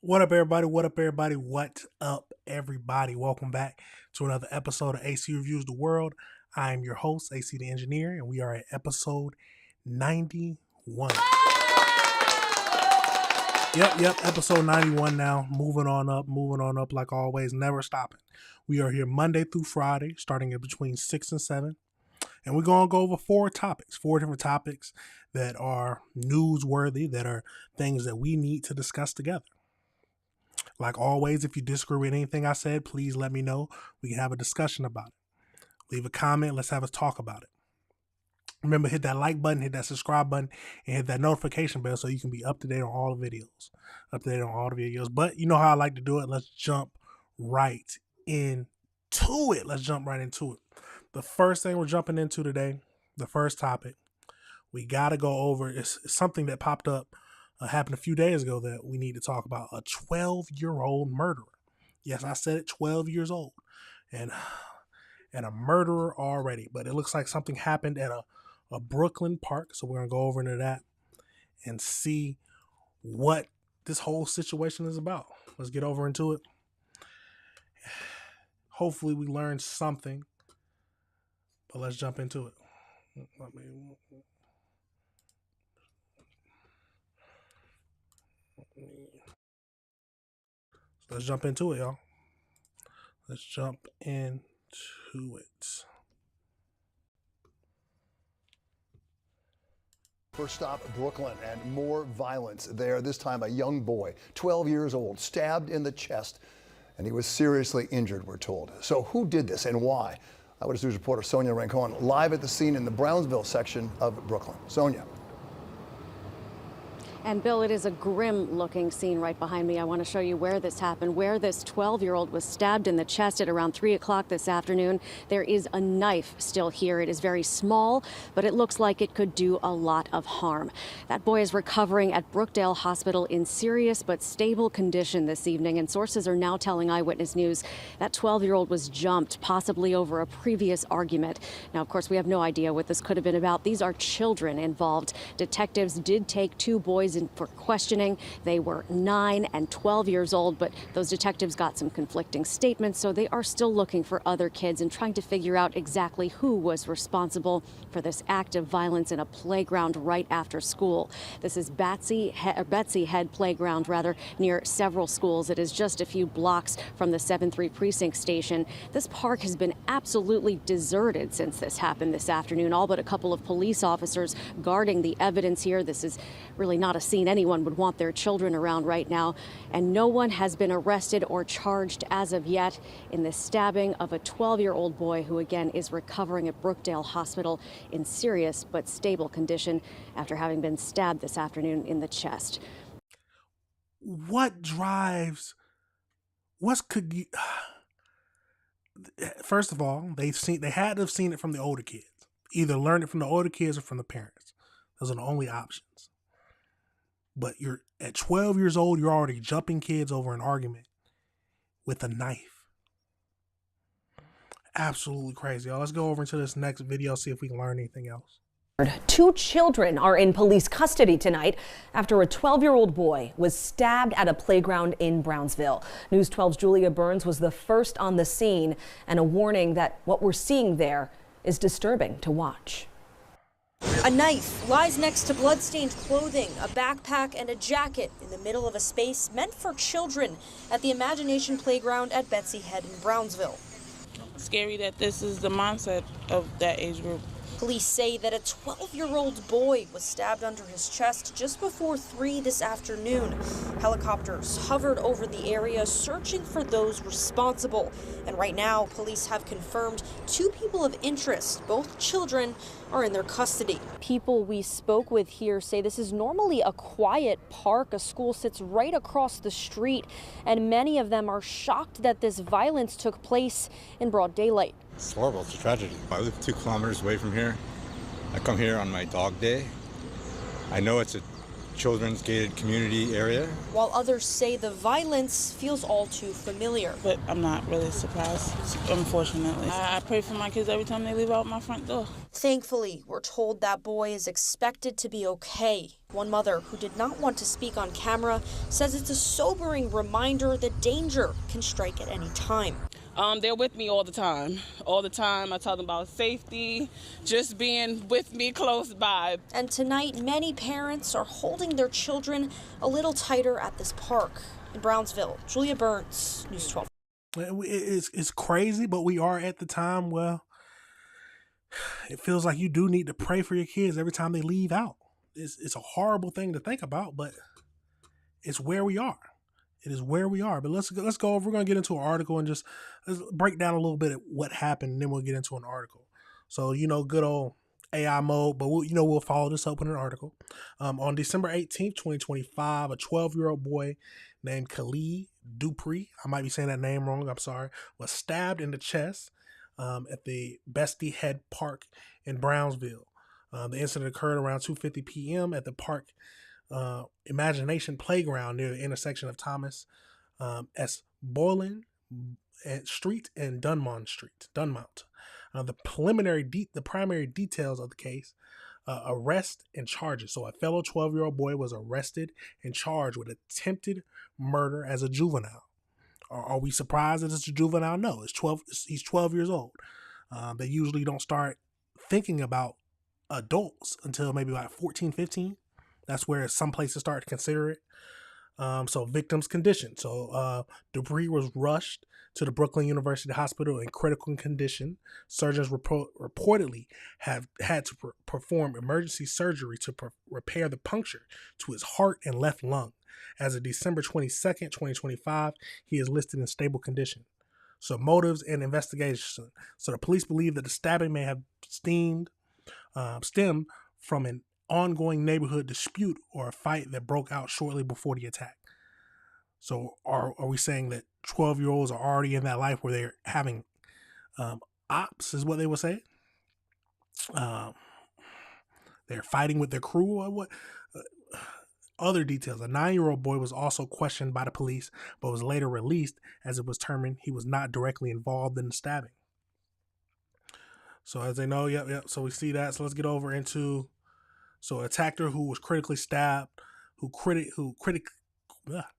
What up, everybody? What up, everybody? What up, everybody? Welcome back to another episode of AC Reviews the World. I am your host, AC the Engineer, and we are at episode 91. Yep, episode 91 now. Moving on up like always, never stopping. We are here Monday through Friday, starting at between 6 and 7. And we're going to go over four different topics that are newsworthy, that are things that we need to discuss together. Like always, if you disagree with anything I said, please let me know. We can have a discussion about it. Leave a comment. Let's have a talk about it. Remember, hit that like button, hit that subscribe button, and hit that notification bell so you can be up to date on all the videos. But you know how I like to do it. Let's jump right into it. The first thing we're jumping into today, the first topic, we got to go over is something that popped up. Happened a few days ago that we need to talk about. A 12-year-old murderer. Yes, I said it, 12 years old. And a murderer already. But it looks like something happened at a Brooklyn park. So we're going to go over into that and see what this whole situation is about. Let's get over into it. Hopefully we learn something. But let's jump into it. So let's jump into it, y'all. Let's jump into it. First stop, Brooklyn, and more violence there. This time a young boy, 12 years old, stabbed in the chest, and he was seriously injured, we're told. So who did this and why? Eyewitness News reporter Sonia Rancon live at the scene in the Brownsville section of Brooklyn. Sonia. And Bill, it is a grim-looking scene right behind me. I want to show you where this happened, where this 12-year-old was stabbed in the chest at around 3 o'clock this afternoon. There is a knife still here. It is very small, but it looks like it could do a lot of harm. That boy is recovering at Brookdale Hospital in serious but stable condition this evening, and sources are now telling Eyewitness News that 12-year-old was jumped, possibly over a previous argument. Now, of course, we have no idea what this could have been about. These are children involved. Detectives did take two boys in for questioning. They were 9 and 12 years old, but those detectives got some conflicting statements, so they are still looking for other kids and trying to figure out exactly who was responsible for this act of violence in a playground right after school. This is Betsy Head Playground, near several schools. It is just a few blocks from the 7-3 precinct station. This park has been absolutely deserted since this happened this afternoon. All but a couple of police officers guarding the evidence here. This is really not a scene anyone would want their children around right now, and no one has been arrested or charged as of yet in the stabbing of a 12-year-old boy who again is recovering at Brookdale Hospital in serious but stable condition after having been stabbed this afternoon in the chest. First of all, they had to have seen it from the older kids. Either learned it from the older kids or from the parents. Those are the only options. But you're at 12 years old, you're already jumping kids over an argument with a knife. Absolutely crazy, y'all. Let's go over into this next video, see if we can learn anything else. 2 children are in police custody tonight after a 12-year-old boy was stabbed at a playground in Brownsville. News 12's Julia Burns was the first on the scene, and a warning that what we're seeing there is disturbing to watch. A knife lies next to bloodstained clothing, a backpack, and a jacket in the middle of a space meant for children at the Imagination Playground at Betsy Head in Brownsville. Scary that this is the mindset of that age group. Police say that a 12-year-old boy was stabbed under his chest just before 3 this afternoon. Helicopters hovered over the area searching for those responsible. And right now, police have confirmed 2 people of interest, both children, are in their custody. People we spoke with here say this is normally a quiet park. A school sits right across the street, and many of them are shocked that this violence took place in broad daylight. It's horrible. It's a tragedy. I live 2 kilometers away from here. I come here on my dog day. I know it's a children's gated community area. While others say the violence feels all too familiar. But I'm not really surprised, unfortunately. I pray for my kids every time they leave out my front door. Thankfully, we're told that boy is expected to be okay. One mother who did not want to speak on camera says it's a sobering reminder that danger can strike at any time. They're with me all the time. All the time. I tell them about safety, just being with me close by. And tonight, many parents are holding their children a little tighter at this park. In Brownsville, Julia Burns, News 12. It's crazy, but we are at the time where it feels like you do need to pray for your kids every time they leave out. It's a horrible thing to think about, but it's where we are. It is where we are. But let's go over. We're going to get into an article and just let's break down a little bit of what happened, and then we'll get into an article. So, good old AI mode, but we'll follow this up with an article. On December 18th, 2025, a 12-year-old boy named Khalid Dupree, I might be saying that name wrong, I'm sorry, was stabbed in the chest at the Bestie Head Park in Brownsville. The incident occurred around 2:50 p.m. at the park Imagination Playground near the intersection of Thomas S. Boylan Street and Dunmont Street. The primary details of the case, arrest and charges. So a fellow 12-year-old boy was arrested and charged with attempted murder as a juvenile. Are we surprised that it's a juvenile? No, he's 12 years old. They usually don't start thinking about adults until maybe like 14, 15. That's where some places start to consider it. So victim's condition. So Dupree was rushed to the Brooklyn University Hospital in critical condition. Surgeons reportedly have had to perform emergency surgery to repair the puncture to his heart and left lung. As of December 22nd, 2025, he is listed in stable condition. So motives and investigation. So the police believe that the stabbing may have stemmed from an ongoing neighborhood dispute or a fight that broke out shortly before the attack. So are we saying that 12-year-olds are already in that life where they're having ops, is what they would say? They're fighting with their crew or what? Other details. A 9-year-old boy was also questioned by the police, but was later released as it was determined he was not directly involved in the stabbing. So as they know, yep. So we see that. So let's get over into attacker who was critically stabbed,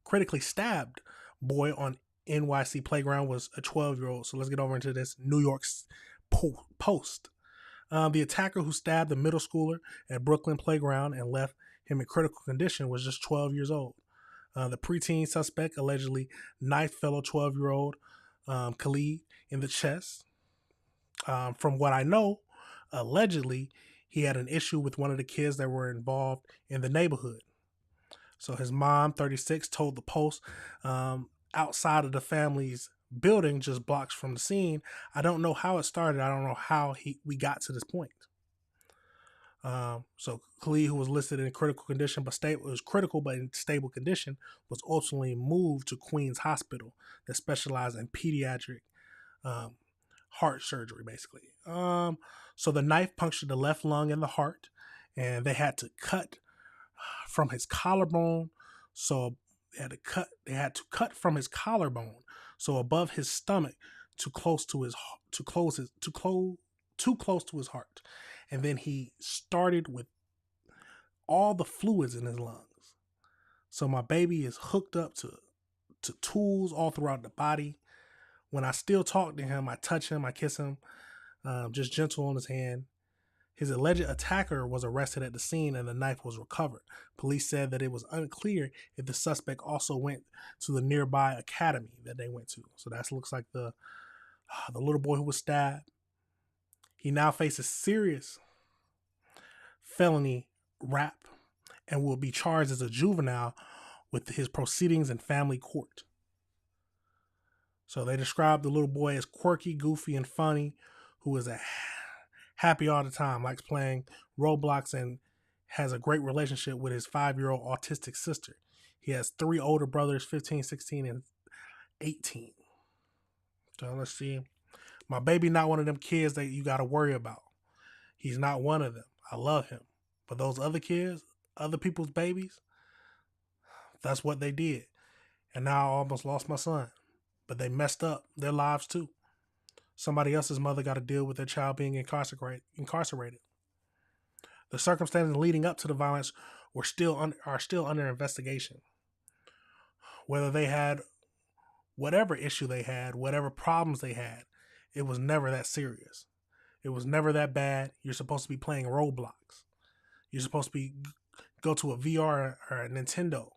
critically stabbed boy on NYC playground was a 12-year-old. So let's get over into this New York Post. The attacker who stabbed the middle schooler at Brooklyn playground and left him in critical condition was just 12 years old. The preteen suspect allegedly knifed fellow 12-year-old Khalid in the chest. From what I know, allegedly, he had an issue with one of the kids that were involved in the neighborhood. So his mom, 36, told the Post outside of the family's building, just blocks from the scene. I don't know how it started. I don't know how we got to this point. So Khalid, who was listed in critical condition, but in stable condition, was ultimately moved to Queens Hospital that specialized in pediatric heart surgery, basically. So the knife punctured the left lung and the heart, and they had to cut from his collarbone. So they had to cut from his collarbone, so above his stomach, too close to his heart. And then he started with all the fluids in his lungs. So my baby is hooked up to tools all throughout the body. When I still talk to him, I touch him, I kiss him, just gentle on his hand. His alleged attacker was arrested at the scene and the knife was recovered. Police said that it was unclear if the suspect also went to the nearby academy that they went to. So that looks like the little boy who was stabbed. He now faces serious felony rap and will be charged as a juvenile with his proceedings in family court. So they described the little boy as quirky, goofy, and funny, who is happy all the time, likes playing Roblox, and has a great relationship with his 5-year-old autistic sister. He has 3 older brothers, 15, 16, and 18. So let's see. My baby not one of them kids that you got to worry about. He's not one of them. I love him. But those other kids, other people's babies, that's what they did. And now I almost lost my son. But they messed up their lives too. Somebody else's mother got to deal with their child being incarcerated. The circumstances leading up to the violence are still under investigation. Whether they had whatever issue they had, whatever problems they had, it was never that serious. It was never that bad. You're supposed to be playing Roblox. You're supposed to go to a VR or a Nintendo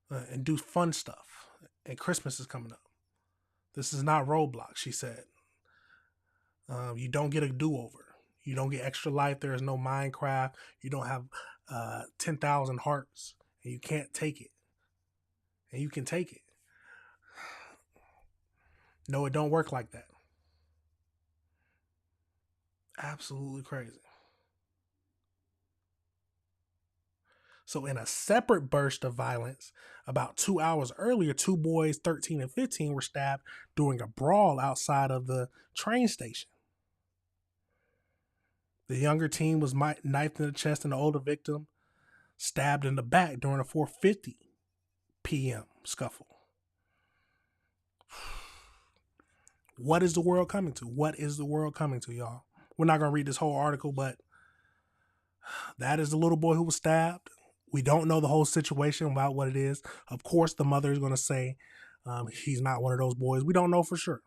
and do fun stuff. And Christmas is coming up. This is not Roblox, she said. You don't get a do-over. You don't get extra life. There is no Minecraft. You don't have 10,000 hearts. And you can't take it. And you can take it. No, it don't work like that. Absolutely crazy. So in a separate burst of violence, about 2 hours earlier, two boys, 13 and 15, were stabbed during a brawl outside of the train station. The younger teen was knifed in the chest and the older victim stabbed in the back during a 4:50 p.m. scuffle. What is the world coming to? What is the world coming to, y'all? We're not going to read this whole article, but that is the little boy who was stabbed. We don't know the whole situation about what it is. Of course, the mother is going to say he's not one of those boys. We don't know for sure.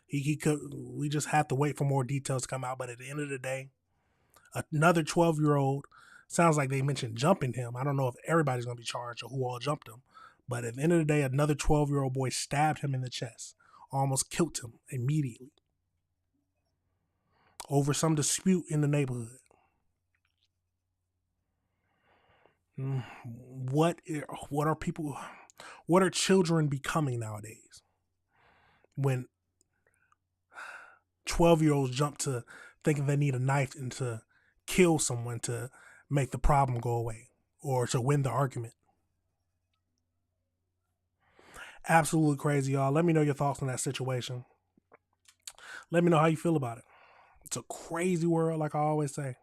He could. We just have to wait for more details to come out. But at the end of the day, another 12-year-old, sounds like they mentioned jumping him. I don't know if everybody's going to be charged or who all jumped him. But at the end of the day, another 12-year-old boy stabbed him in the chest, almost killed him immediately over some dispute in the neighborhood. What are children becoming nowadays? When 12-year-olds jump to thinking they need a knife and to kill someone to make the problem go away or to win the argument. Absolutely crazy, y'all. Let me know your thoughts on that situation. Let me know how you feel about it. It's a crazy world, like I always say.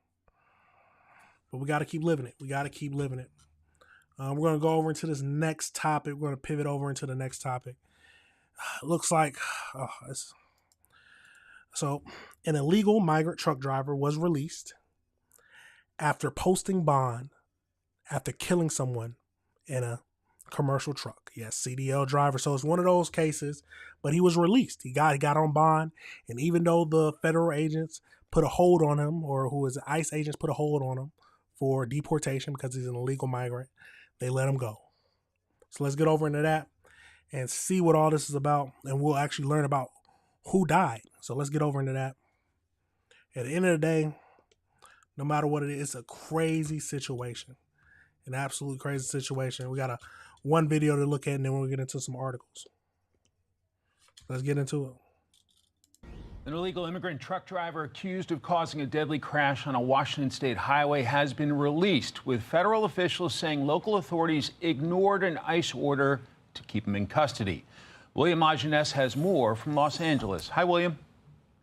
But we got to keep living it. We got to keep living it. We're going to go over into this next topic. We're going to pivot over into the next topic. Looks like... So, an illegal migrant truck driver was released after posting bond after killing someone in a commercial truck. Yes, CDL driver. So it's one of those cases, but he was released. He got on bond, and even though the federal agents put a hold on him, or who is ICE agents put a hold on him for deportation because he's an illegal migrant, they let him go. So let's get over into that and see what all this is about, and we'll actually learn about who died. So let's get over into that. At the end of the day, no matter what it is, it's a crazy situation. An absolute crazy situation. We got one video to look at, and then we'll get into some articles. Let's get into it. An illegal immigrant truck driver accused of causing a deadly crash on a Washington state highway has been released, with federal officials saying local authorities ignored an ICE order to keep him in custody. William Ageness has more from Los Angeles. Hi, William.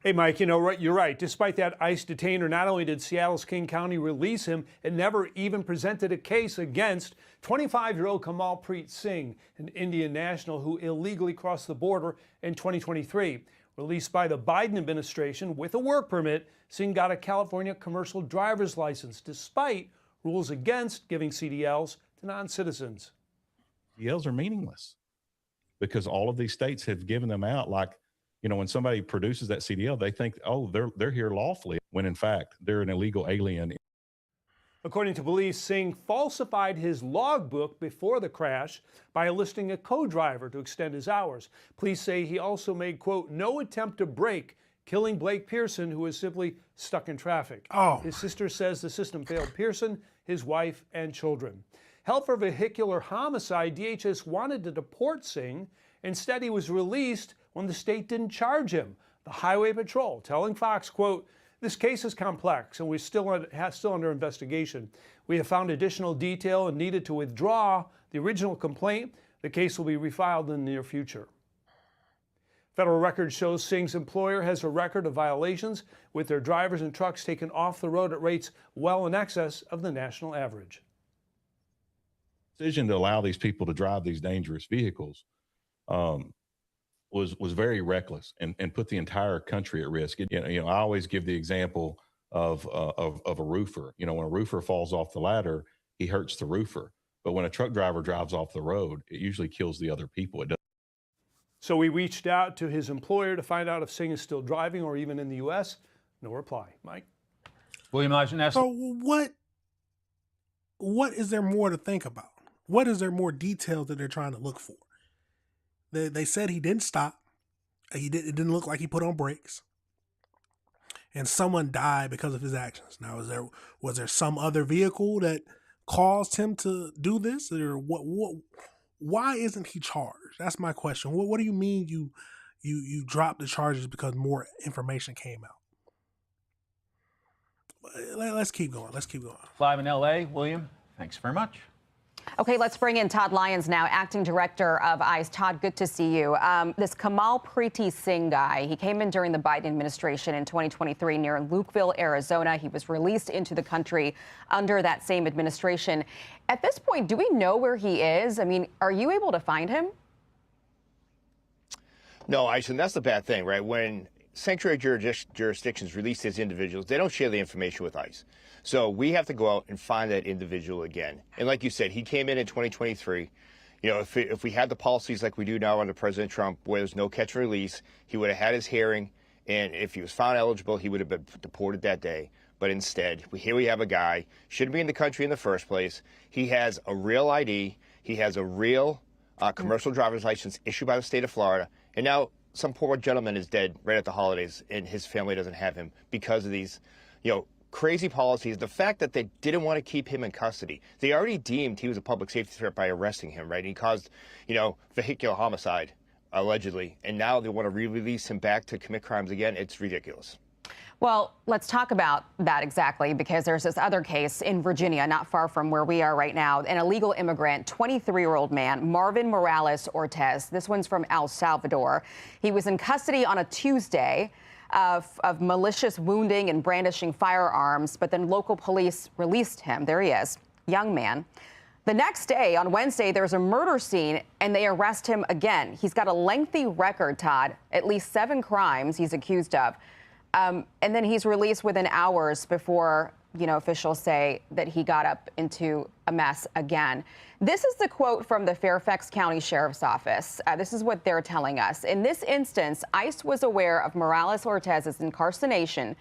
Hey, Mike, you're right. Despite that ICE detainer, not only did Seattle's King County release him, it never even presented a case against 25-year-old Kamalpreet Singh, an Indian national who illegally crossed the border in 2023. Released by the Biden administration with a work permit, Singh got a California commercial driver's license, despite rules against giving CDLs to non-citizens. CDLs are meaningless because all of these states have given them out. Like, when somebody produces that CDL, they think, oh, they're here lawfully, when in fact they're an illegal alien. According to police, Singh falsified his logbook before the crash by enlisting a co-driver to extend his hours. Police say he also made, quote, no attempt to brake, killing Blake Pearson, who was simply stuck in traffic. Oh. His sister says the system failed Pearson, his wife, and children. Held for vehicular homicide, DHS wanted to deport Singh. Instead, he was released when the state didn't charge him. The Highway Patrol telling Fox, quote, this case is complex and we're still under investigation. We have found additional detail and needed to withdraw the original complaint. The case will be refiled in the near future. Federal record shows Singh's employer has a record of violations, with their drivers and trucks taken off the road at rates well in excess of the national average. The decision to allow these people to drive these dangerous vehicles was very reckless and put the entire country at risk. I always give the example of a roofer. When a roofer falls off the ladder, he hurts the roofer. But when a truck driver drives off the road, it usually kills the other people. It doesn't. So we reached out to his employer to find out if Singh is still driving or even in the U.S. No reply. Mike? William Lajeunesse. So what is there more to think about? What is there more detail that they're trying to look for? They said he didn't stop. It didn't look like he put on brakes. And someone died because of his actions. Now, was there some other vehicle that caused him to do this, or what? Why isn't he charged? That's my question. What do you mean you dropped the charges because more information came out? Let's keep going. Live in L.A., William, thanks very much. Okay, let's bring in Todd Lyons now, acting director of ICE. Todd, good to see you. This Kamal Preeti Singh guy, he came in during the Biden administration in 2023 near Lukeville, Arizona. He was released into the country under that same administration. At this point, do we know where he is? I mean, are you able to find him? No, ICE, and that's the bad thing, right? When sanctuary jurisdictions release these individuals, they don't share the information with ICE. So we have to go out and find that individual again. And like you said, he came in 2023. You know, if we had the policies like we do now under President Trump, where there's no catch and release, he would have had his hearing. And if he was found eligible, he would have been deported that day. But instead, here we have a guy, shouldn't be in the country in the first place. He has a real ID. He has a real commercial driver's license issued by the state of Florida. And now some poor gentleman is dead right at the holidays, and his family doesn't have him because of these, crazy policies. The fact that they didn't want to keep him in custody. They already deemed he was a public safety threat by arresting him, right? He caused, vehicular homicide, allegedly. And now they want to re-release him back to commit crimes again. It's ridiculous. Well, let's talk about that exactly, because there's this other case in Virginia, not far from where we are right now. An illegal immigrant, 23-year-old man, Marvin Morales Ortez. This one's from El Salvador. He was in custody on a Tuesday of malicious wounding and brandishing firearms, but then local police released him. There he is, young man. The next day, on Wednesday, there's a murder scene, and they arrest him again. He's got a lengthy record, Todd, at least 7 crimes he's accused of. And then he's released within hours before, officials say that he got up into a mess again. This is the quote from the Fairfax County Sheriff's Office. This is what they're telling us. In this instance, ICE was aware of Morales Ortez's incarceration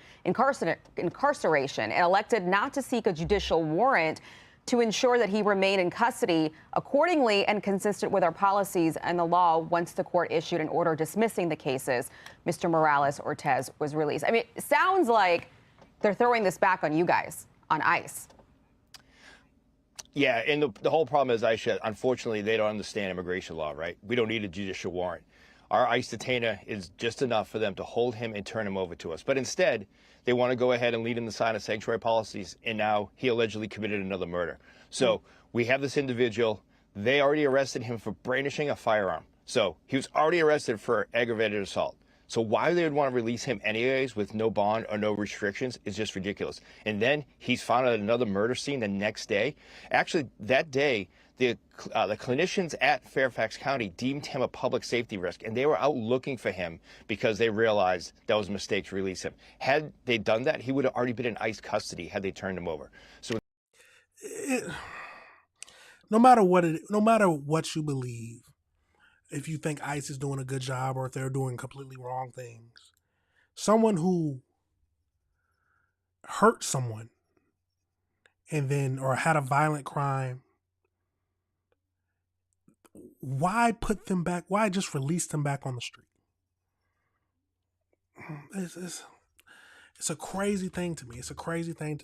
and elected not to seek a judicial warrant to ensure that he remained in custody accordingly and consistent with our policies and the law. Once the court issued an order dismissing the cases, Mr. Morales Ortez was released. I mean, it sounds like they're throwing this back on you guys, on ICE. Yeah, and the whole problem is, Aisha, unfortunately, they don't understand immigration law, right? We don't need a judicial warrant. Our ICE detainer is just enough for them to hold him and turn him over to us. But instead, they want to go ahead and lead in the sign of sanctuary policies, and now he allegedly committed another murder. So we have this individual. They already arrested him for brandishing a firearm. So he was already arrested for aggravated assault. So why they would want to release him anyways with no bond or no restrictions is just ridiculous. And then he's found at another murder scene the next day. Actually, that day, the clinicians at Fairfax County deemed him a public safety risk, and they were out looking for him because they realized that was a mistake to release him. Had they done that, he would have already been in ICE custody had they turned him over. So, no matter what you believe, if you think ICE is doing a good job or if they're doing completely wrong things, someone who hurt someone or had a violent crime, why put them back? Why just release them back on the street? It's a crazy thing to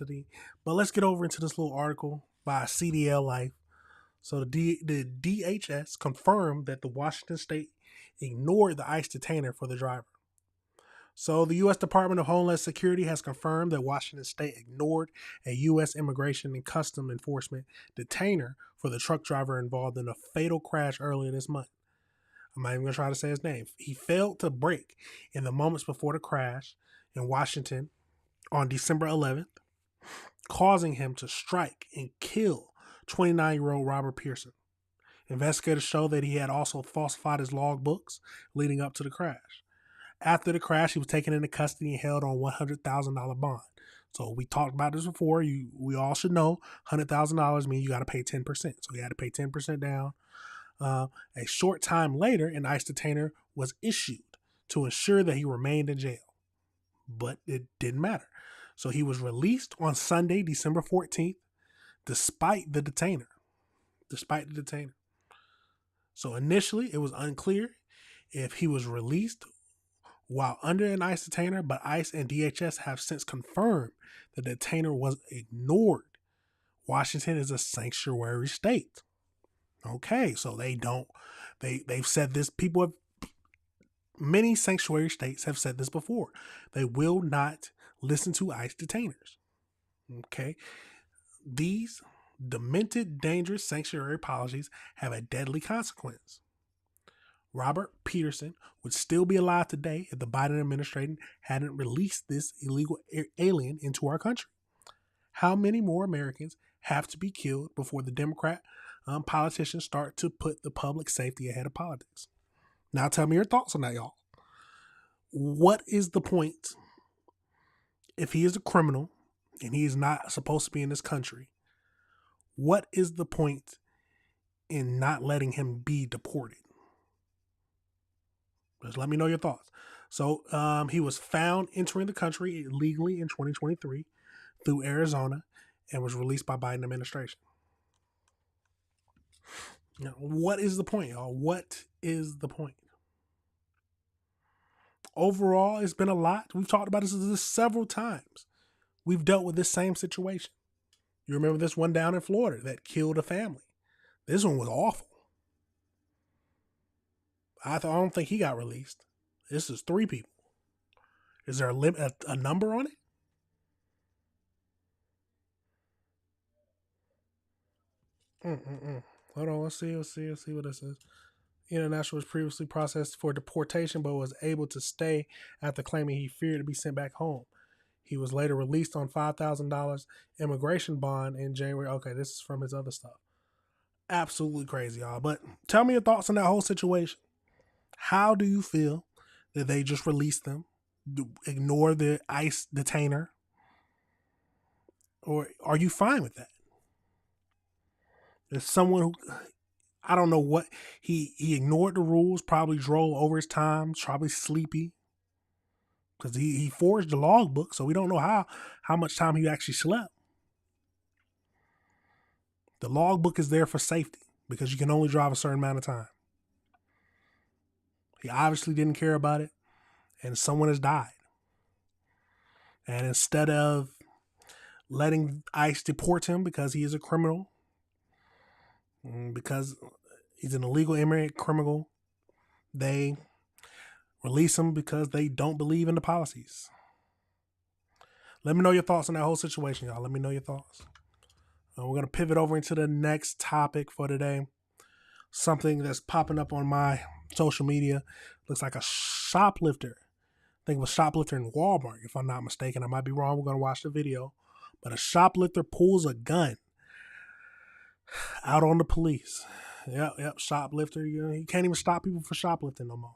me. But let's get over into this little article by CDL Life. So the DHS confirmed that the Washington State ignored the ICE detainer for the driver. So the U.S. Department of Homeland Security has confirmed that Washington State ignored a U.S. Immigration and Customs Enforcement detainer for the truck driver involved in a fatal crash earlier this month. I'm not even going to try to say his name. He failed to brake in the moments before the crash in Washington on December 11th, causing him to strike and kill 29-year-old Robert Pearson. Investigators show that he had also falsified his logbooks leading up to the crash. After the crash, he was taken into custody and held on $100,000 bond. So we talked about this before. We all should know $100,000 means you got to pay 10%. So he had to pay 10% down. A short time later, an ICE detainer was issued to ensure that he remained in jail. But it didn't matter. So he was released on Sunday, December 14th, despite the detainer. So initially, it was unclear if he was released while under an ICE detainer, but ICE and DHS have since confirmed the detainer was ignored. Washington is a sanctuary state. Okay, so they've said this. Many sanctuary states have said this before. They will not listen to ICE detainers. Okay, these demented, dangerous sanctuary policies have a deadly consequence. Robert Peterson would still be alive today if the Biden administration hadn't released this illegal alien into our country. How many more Americans have to be killed before the Democrat politicians start to put the public safety ahead of politics? Now tell me your thoughts on that, y'all. What is the point if he is a criminal and he is not supposed to be in this country? What is the point in not letting him be deported? Just let me know your thoughts. So he was found entering the country illegally in 2023 through Arizona and was released by Biden administration. Now, what is the point, y'all? What is the point? Overall, it's been a lot. We've talked about this several times. We've dealt with this same situation. You remember this one down in Florida that killed a family. This one was awful. I don't think he got released. This is 3 people. Is there a number on it? Hold on, let's see what this is. International was previously processed for deportation, but was able to stay after claiming he feared to be sent back home. He was later released on $5,000 immigration bond in January. Okay, this is from his other stuff. Absolutely crazy, y'all. But tell me your thoughts on that whole situation. How do you feel that they just released them, ignore the ICE detainer? Or are you fine with that? There's someone who, I don't know what, he ignored the rules, probably drove over his time, probably sleepy. Because he forged the logbook, so we don't know how much time he actually slept. The logbook is there for safety because you can only drive a certain amount of time. He obviously didn't care about it, and someone has died. And instead of letting ICE deport him because he is a criminal, because he's an illegal immigrant criminal, they release him because they don't believe in the policies. Let me know your thoughts on that whole situation, y'all. Let me know your thoughts. We're going to pivot over into the next topic for today. Something that's popping up on my social media. Looks like a shoplifter. I think it was shoplifter in Walmart, if I'm not mistaken. I might be wrong. We're going to watch the video. But a shoplifter pulls a gun out on the police. Yep, shoplifter. You know, he can't even stop people for shoplifting no more.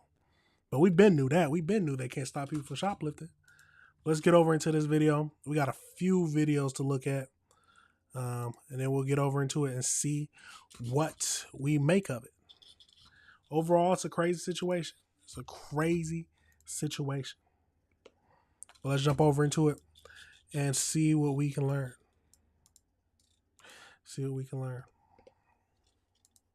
But we've been knew that. We've been knew they can't stop people from shoplifting. Let's get over into this video. We got a few videos to look at. And then we'll get over into it and see what we make of it. Overall, it's a crazy situation. It's a crazy situation. Well, let's jump over into it and see what we can learn.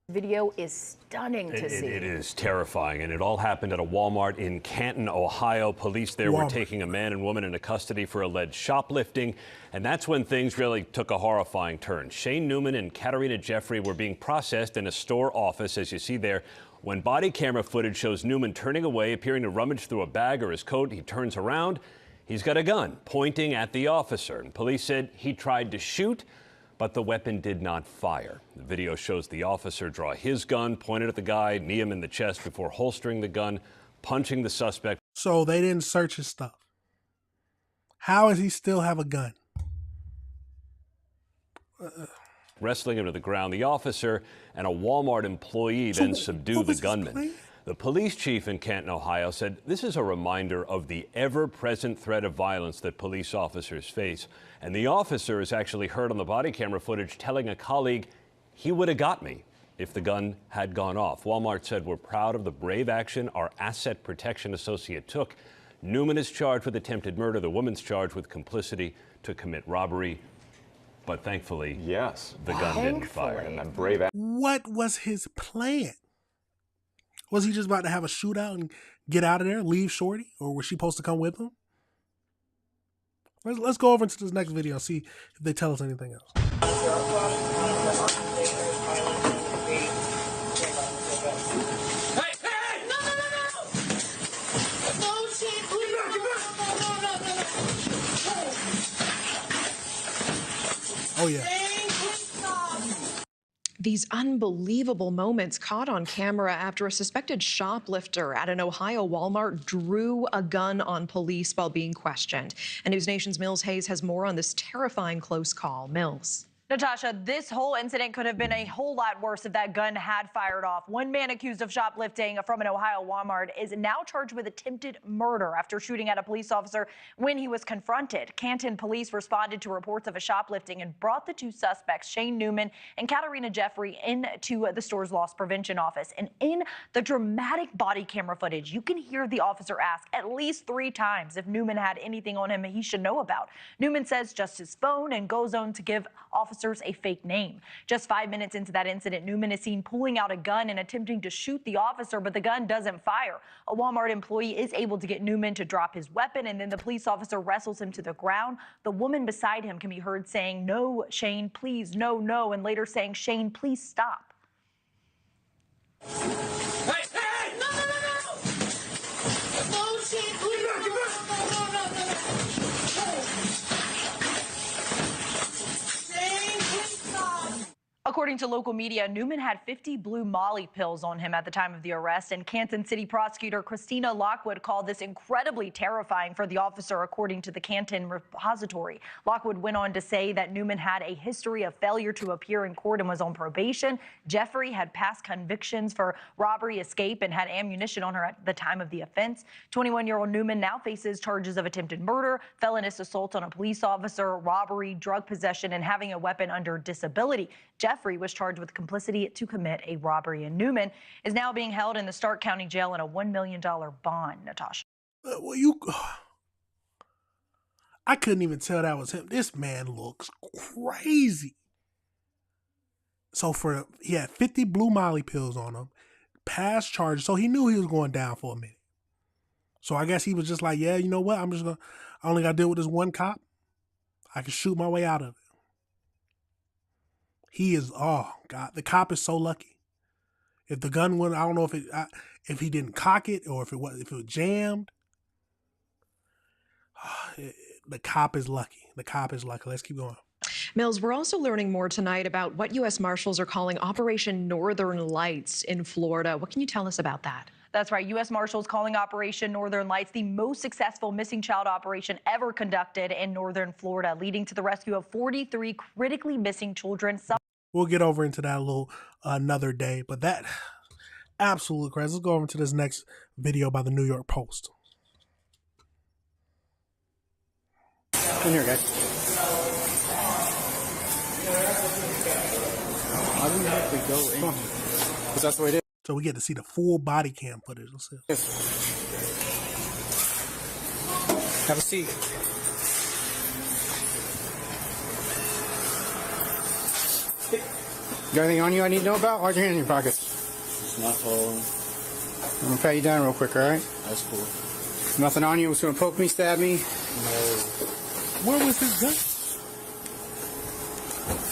Video is stunning to see. It is terrifying, and it all happened at a Walmart in Canton, Ohio. Police there were taking a man and woman into custody for alleged shoplifting, and that's when things really took a horrifying turn. Shane Newman and Katarina Jeffrey were being processed in a store office, as you see there. When body camera footage shows Newman turning away, appearing to rummage through a bag or his coat, he turns around. He's got a gun pointing at the officer, and police said he tried to shoot, but the weapon did not fire. The video shows the officer draw his gun, point it at the guy, knee him in the chest before holstering the gun, punching the suspect. So they didn't search his stuff. How does he still have a gun? Wrestling him to the ground. The officer and a Walmart employee then subdue the gunman. The police chief in Canton, Ohio, said this is a reminder of the ever-present threat of violence that police officers face. And the officer is actually heard on the body camera footage telling a colleague, "He would have got me if the gun had gone off." Walmart said, "We're proud of the brave action our asset protection associate took." Newman is charged with attempted murder. The woman's charged with complicity to commit robbery. But thankfully, yes, the gun didn't fire. And that brave What was his plan? Was he just about to have a shootout and get out of there, leave Shorty? Or was she supposed to come with him? Let's go over into this next video and see if they tell us anything else. Oh, yeah. These unbelievable moments caught on camera after a suspected shoplifter at an Ohio Walmart drew a gun on police while being questioned. And News Nation's Mills Hayes has more on this terrifying close call. Mills. Natasha, this whole incident could have been a whole lot worse if that gun had fired off. One man accused of shoplifting from an Ohio Walmart is now charged with attempted murder after shooting at a police officer when he was confronted. Canton police responded to reports of a shoplifting and brought the two suspects, Shane Newman and Katarina Jeffrey, into the store's loss prevention office. And in the dramatic body camera footage, you can hear the officer ask at least 3 times if Newman had anything on him he should know about. Newman says just his phone and goes on to give officers a fake name. Just 5 minutes into that incident, Newman is seen pulling out a gun and attempting to shoot the officer, but the gun doesn't fire. A Walmart employee is able to get Newman to drop his weapon, and then the police officer wrestles him to the ground. The woman beside him can be heard saying, "No, Shane, please, no, no," and later saying, "Shane, please stop." Hey, hey! No, no, no, no! No, Shane, please! No, no, no, no, no. According to local media, Newman had 50 blue Molly pills on him at the time of the arrest, and Canton City prosecutor Christina Lockwood called this incredibly terrifying for the officer, according to the Canton Repository. Lockwood went on to say that Newman had a history of failure to appear in court and was on probation. Jeffrey had past convictions for robbery, escape, and had ammunition on her at the time of the offense. 21-year-old Newman now faces charges of attempted murder, felonious assault on a police officer, robbery, drug possession, and having a weapon under disability. Jeffrey was charged with complicity to commit a robbery, and Newman is now being held in the Stark County Jail on a $1 million bond. Natasha. I couldn't even tell that was him. This man looks crazy. So he had 50 blue Molly pills on him, past charges, so he knew he was going down for a minute. So I guess he was just like, yeah, you know what? I only got to deal with this one cop. I can shoot my way out of it. He is, oh God, the cop is so lucky. If the gun went, I don't know if he didn't cock it or if it was jammed. The cop is lucky. The cop is lucky. Let's keep going. Mills, we're also learning more tonight about what U.S. Marshals are calling Operation Northern Lights in Florida. What can you tell us about that? That's right. U.S. Marshals calling Operation Northern Lights the most successful missing child operation ever conducted in northern Florida, leading to the rescue of 43 critically missing children. We'll get over into that a little another day, but that absolutely crazy. Let's go over to this next video by the New York Post. Come here, guys. I don't have to go in. Because that's the way it is. So we get to see the full body cam footage. Let's see. Have a seat. You got anything on you I need to know about? Why's your hand in your pockets? It's not falling. I'm going to pat you down real quick, all right? That's cool. Nothing on you was going to poke me, stab me? No. Where was his gun?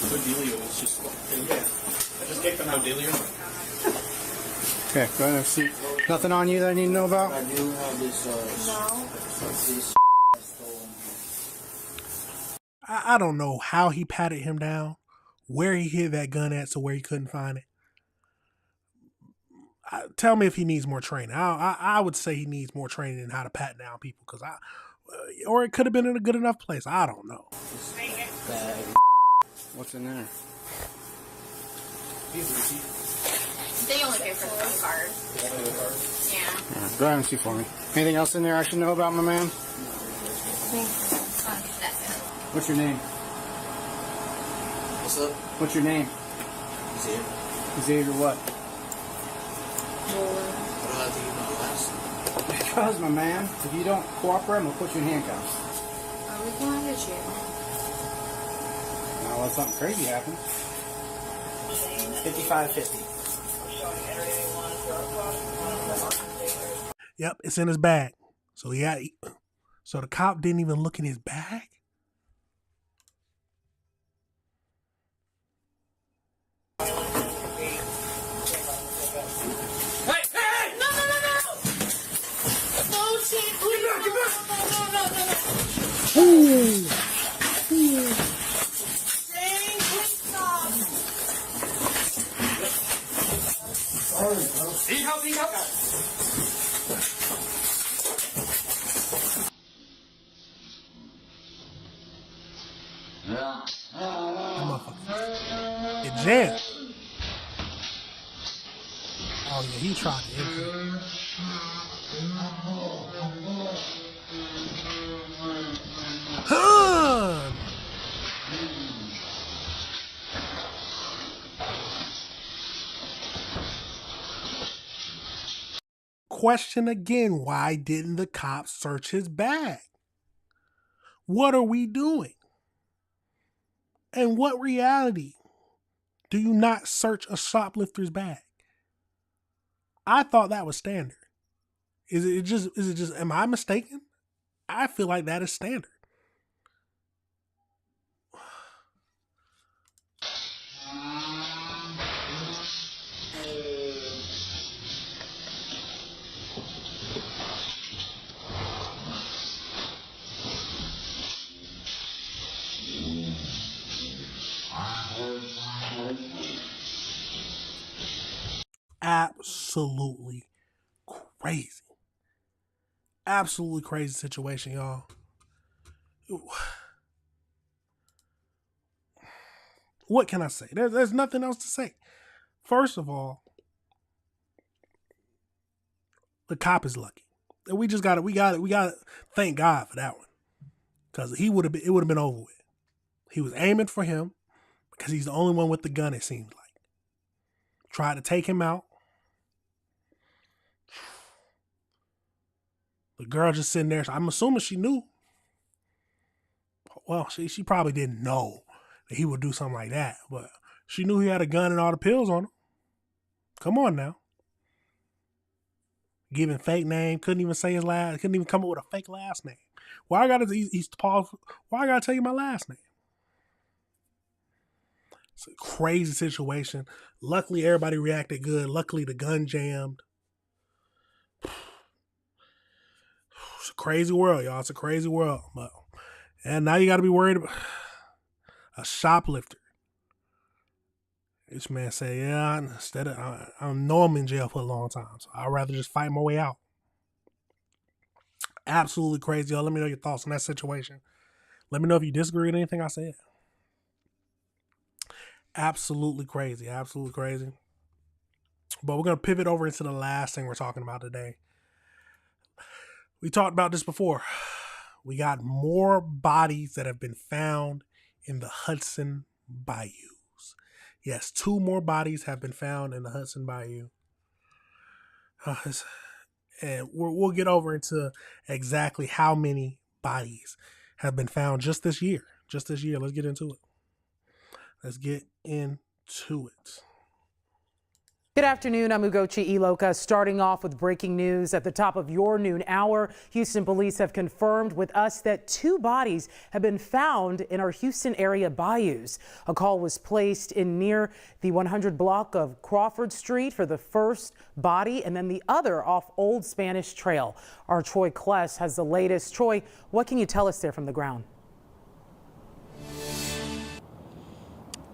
Cordelia was just... Yeah. I just kicked him out, Delia. Okay, go ahead and have a seat. Nothing on you that I need to know about? I do have this... This I don't know how he patted him down, where he hid that gun at, so where he couldn't find it. Tell me if he needs more training. I would say he needs more training in how to pat down people, because or it could have been in a good enough place. I don't know. What's in there? They only pay for the phone card. Yeah. Go ahead and see for me. Anything else in there I should know about, my man? What's your name? What's up? What's your name? Xavier. Xavier what? What do I have to give my last? Because, my man, if you don't cooperate, I'm going to put you in handcuffs. We can't hit you. Now, let something crazy happen. 5550. Yep, it's in his bag. So so the cop didn't even look in his bag? Hey! No! No, shit! Get back! No! Ooh. Need help! It jammed. Oh yeah, he tried to enter. Huh. Question again, why didn't the cops search his bag? What are we doing? And what reality do you not search a shoplifter's bag? I thought that was standard. Is it just, am I mistaken? I feel like that is standard. Absolutely crazy. Absolutely crazy situation, y'all. What can I say? There's nothing else to say. First of all, the cop is lucky. We gotta thank God for that one. Because it would have been over with. He was aiming for him because he's the only one with the gun, it seems like. Tried to take him out. The girl just sitting there. I'm assuming she knew. Well, she probably didn't know that he would do something like that, but she knew he had a gun and all the pills on him. Come on now. Giving fake name, couldn't even say his last, couldn't even come up with a fake last name. Why I gotta tell you my last name? It's a crazy situation. Luckily, everybody reacted good. Luckily, the gun jammed. It's a crazy world, y'all. It's a crazy world. And now you got to be worried about a shoplifter. This man said, yeah, instead of, I know I'm in jail for a long time, so I'd rather just fight my way out. Absolutely crazy, y'all. Let me know your thoughts on that situation. Let me know if you disagree with anything I said. Absolutely crazy. Absolutely crazy. But we're going to pivot over into the last thing we're talking about today. We talked about this before. We got more bodies that have been found in the Hudson Bayous. Yes, 2 more bodies have been found in the Hudson Bayou. And we'll get over into exactly how many bodies have been found just this year. Just this year. Let's get into it. Good afternoon. I'm Ugochi Iloka. Starting off with breaking news at the top of your noon hour. Houston police have confirmed with us that 2 bodies have been found in our Houston area bayous. A call was placed in near the 100 block of Crawford Street for the first body, and then the other off Old Spanish Trail. Our Troy Kless has the latest. Troy, what can you tell us there from the ground?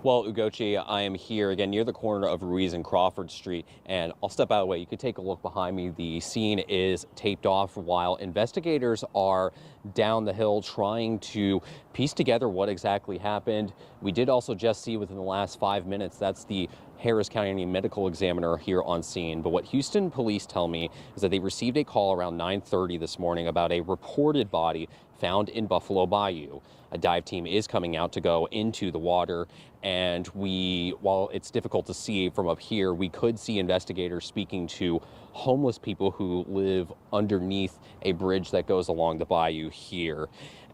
Well, Ugochi, I am here again near the corner of Ruiz and Crawford Street, and I'll step out of the way. You can take a look behind me. The scene is taped off while investigators are down the hill trying to piece together what exactly happened. We did also just see within the last 5 minutes, that's the Harris County medical examiner here on scene. But what Houston police tell me is that they received a call around 9:30 this morning about a reported body found in Buffalo Bayou. A dive team is coming out to go into the water, and while it's difficult to see from up here, we could see investigators speaking to homeless people who live underneath a bridge that goes along the bayou here.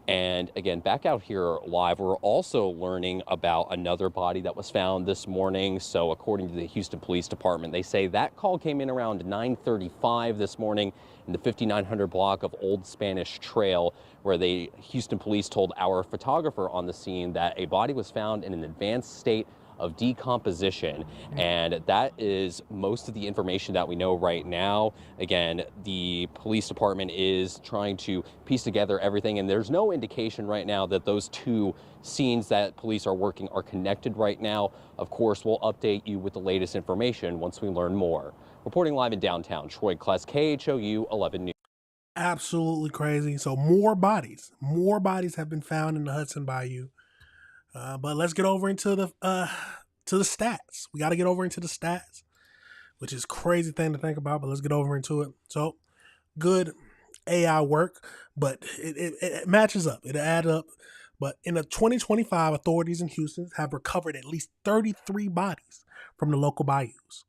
And again, back out here live, we're also learning about another body that was found this morning. So according to the Houston Police Department, they say that call came in around 9:35 this morning in the 5900 block of Old Spanish Trail, where Houston Police told our photographer on the scene that a body was found in an advanced state of decomposition. And that is most of the information that we know right now. Again, the police department is trying to piece together everything, and there's no indication right now that those two scenes that police are working are connected right now. Of course, we'll update you with the latest information once we learn more. Reporting live in downtown Troy, Kless, KHOU 11 News. Absolutely crazy. So more bodies have been found in the Hudson Bayou. But let's get over into the stats. We got to get over into the stats, which is a crazy thing to think about, but let's get over into it. So good AI work, but it matches up. It adds up. But in the 2025, authorities in Houston have recovered at least 33 bodies from the local bayous.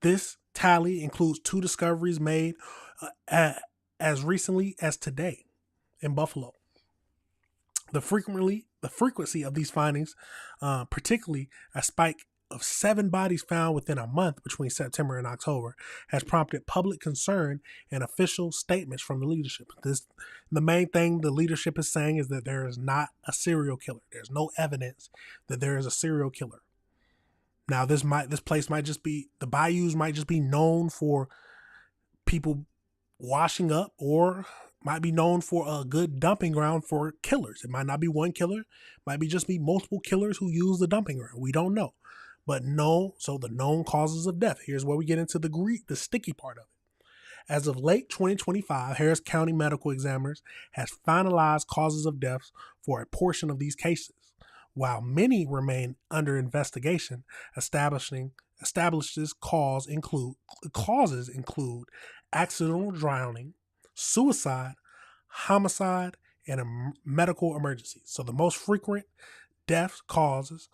This tally includes 2 discoveries made as recently as today in Buffalo. The frequency of these findings, particularly a spike of 7 bodies found within a month between September and October, has prompted public concern and official statements from the leadership. The main thing the leadership is saying is that there is not a serial killer. There's no evidence that there is a serial killer. Now, this place might just be, the bayous might just be known for people washing up, or might be known for a good dumping ground for killers. It might not be one killer, might be just be multiple killers who use the dumping ground. We don't know. But so the known causes of death. Here's where we get into the sticky part of it. As of late 2025, Harris County medical examiners has finalized causes of death for a portion of these cases. While many remain under investigation, establishes causes include accidental drowning, suicide, homicide, and a medical emergency. So the most frequent death causes,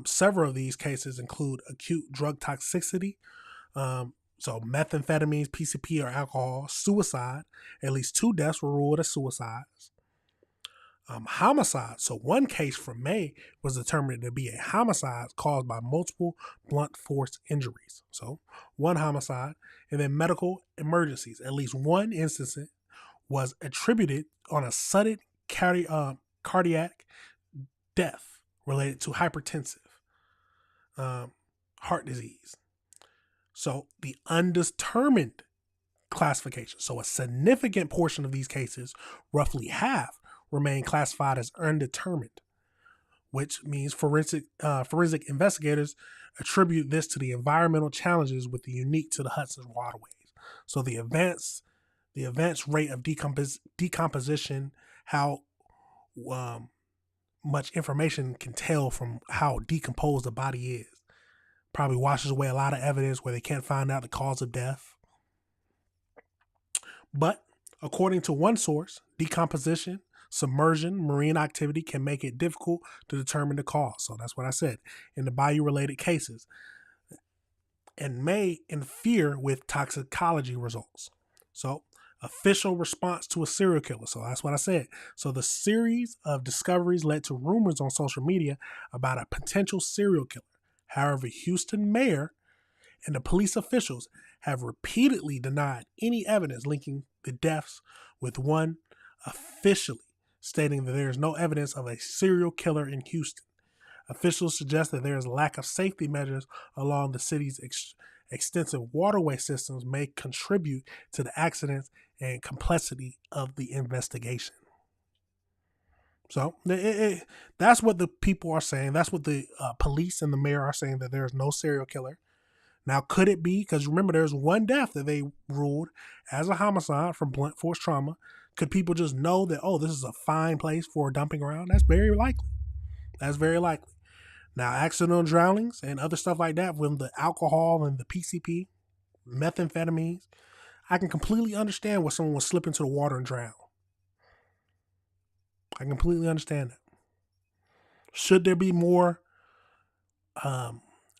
several of these cases include acute drug toxicity, so methamphetamines, PCP, or alcohol, suicide. At least 2 deaths were ruled as suicides. Homicide. So one case from May was determined to be a homicide caused by multiple blunt force injuries. So 1 homicide. And then medical emergencies. At least 1 instance was attributed on a sudden cardiac death related to hypertensive heart disease. So the undetermined classification. So a significant portion of these cases, roughly half, remain classified as undetermined, which means forensic investigators attribute this to the environmental challenges with the unique to the Hudson's waterways. So the advanced rate of decomposition, how much information can tell from how decomposed the body is, probably washes away a lot of evidence where they can't find out the cause of death. But according to one source, decomposition, submersion, marine activity can make it difficult to determine the cause. So that's what I said in the bayou-related cases, and may interfere with toxicology results. So official response to a serial killer. So that's what I said. So the series of discoveries led to rumors on social media about a potential serial killer. However, Houston mayor and the police officials have repeatedly denied any evidence linking the deaths with one, officially stating that there is no evidence of a serial killer in Houston. Officials suggest that there is a lack of safety measures along the city's extensive waterway systems may contribute to the accidents and complexity of the investigation. So that's what the people are saying. That's what the police and the mayor are saying, that there is no serial killer. Now, could it be? Because remember, there's 1 death that they ruled as a homicide from blunt force trauma. Could people just know that, oh, this is a fine place for a dumping ground? That's very likely. That's very likely. Now, accidental drownings and other stuff like that, from the alcohol and the PCP, methamphetamines, I can completely understand why someone would slip into the water and drown. I completely understand that. Should there be more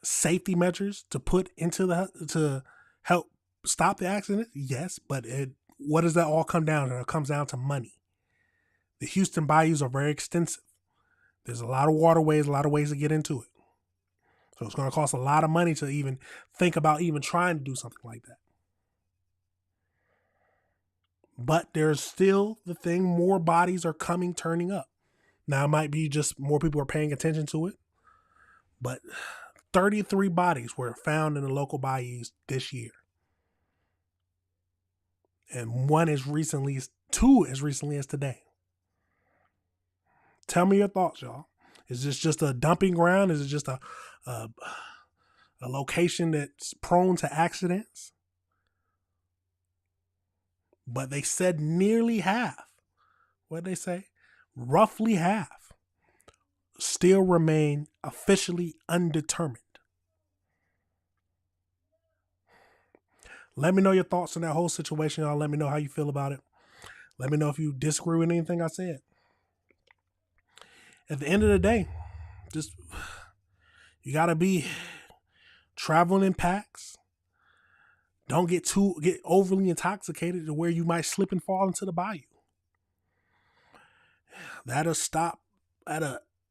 safety measures to put into to help stop the accident? Yes, but what does that all come down to? It comes down to money. The Houston bayous are very extensive. There's a lot of waterways, a lot of ways to get into it. So it's going to cost a lot of money to even think about even trying to do something like that. But there's still the thing, more bodies are turning up. Now, it might be just more people are paying attention to it. But 33 bodies were found in the local bayous this year. And two as recently as today. Tell me your thoughts, y'all. Is this just a dumping ground? Is it just a location that's prone to accidents? But they said nearly half. What did they say? Roughly half still remain officially undetermined. Let me know your thoughts on that whole situation, y'all. Let me know how you feel about it. Let me know if you disagree with anything I said. At the end of the day, you gotta be traveling in packs. Don't get overly intoxicated to where you might slip and fall into the bayou. That'll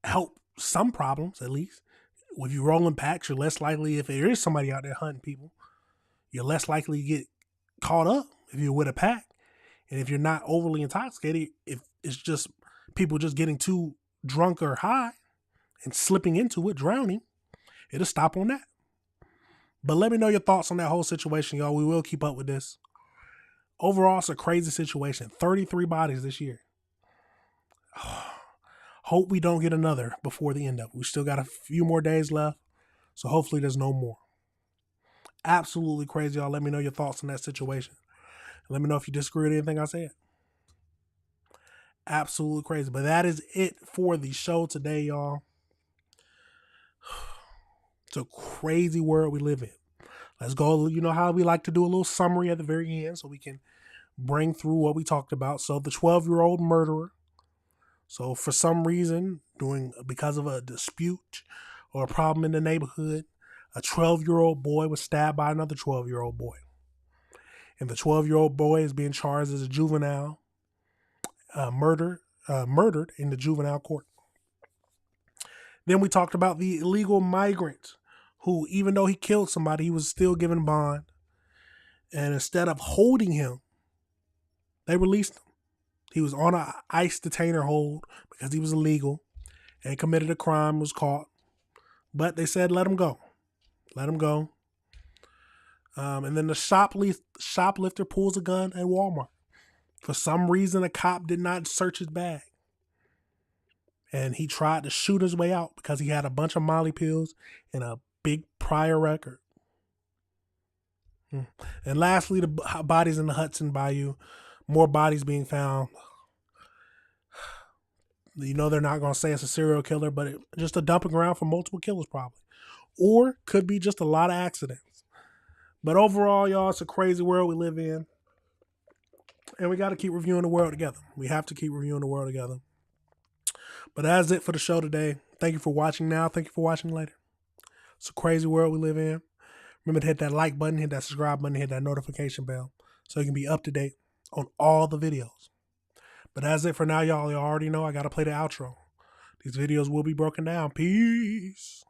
help some problems, at least. If you roll in packs, you're less likely, if there is somebody out there hunting people, you're less likely to get caught up if you're with a pack. And if you're not overly intoxicated, if it's just people just getting too drunk or high and slipping into it, drowning, it'll stop on that. But let me know your thoughts on that whole situation, y'all. We will keep up with this. Overall, it's a crazy situation. 33 bodies this year. Hope we don't get another before the end of it. We still got a few more days left, so hopefully there's no more. Absolutely crazy, y'all. Let me know your thoughts on that situation. Let me know if you disagree with anything I said. Absolutely crazy. But that is it for the show today, y'all. It's a crazy world we live in. Let's go. You know how we like to do a little summary at the very end so we can bring through what we talked about. So the 12-year-old murderer. So for some reason, because of a dispute or a problem in the neighborhood, a 12-year-old boy was stabbed by another 12-year-old boy. And the 12-year-old boy is being charged as a juvenile murdered in the juvenile court. Then we talked about the illegal migrant who, even though he killed somebody, he was still given bond. And instead of holding him, they released him. He was on an ICE detainer hold because he was illegal and committed a crime, was caught. But they said, let him go. Let him go. And then the shoplifter pulls a gun at Walmart. For some reason, a cop did not search his bag. And he tried to shoot his way out because he had a bunch of Molly pills and a big prior record. And lastly, the bodies in the Hudson Bayou. More bodies being found. You know they're not going to say it's a serial killer, but just a dumping ground for multiple killers probably. Or could be just a lot of accidents. But overall, y'all, it's a crazy world we live in. And we got to keep reviewing the world together. We have to keep reviewing the world together. But that's it for the show today. Thank you for watching now. Thank you for watching later. It's a crazy world we live in. Remember to hit that like button, hit that subscribe button, hit that notification bell so you can be up to date on all the videos. But that's it for now, y'all. You already know I got to play the outro. These videos will be broken down. Peace.